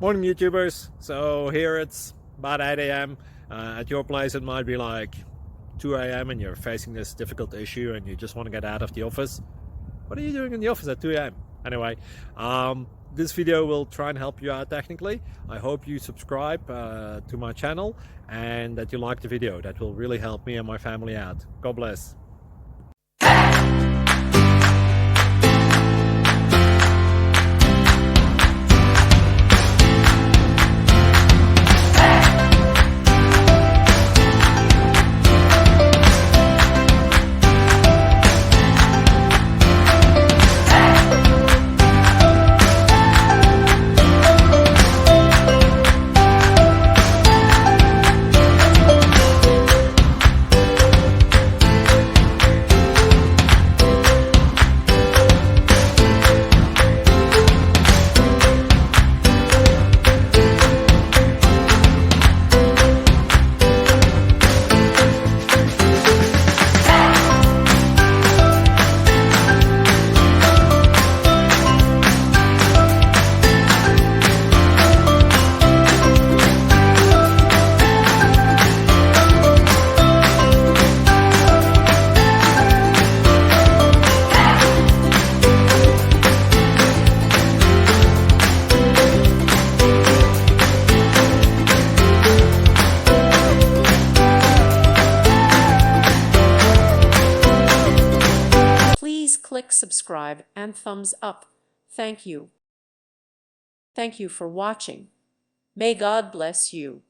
Morning YouTubers. So here it's about 8 a.m. At your place it might be like 2 a.m. and you're facing this difficult issue and you just want to get out of the office. What are you doing in the office at 2 a.m.? Anyway, this video will try and help you out technically. I hope you subscribe to my channel and that you like the video. That will really help me and my family out. God bless. Please click subscribe and thumbs up. Thank you. Thank you for watching. May God bless you.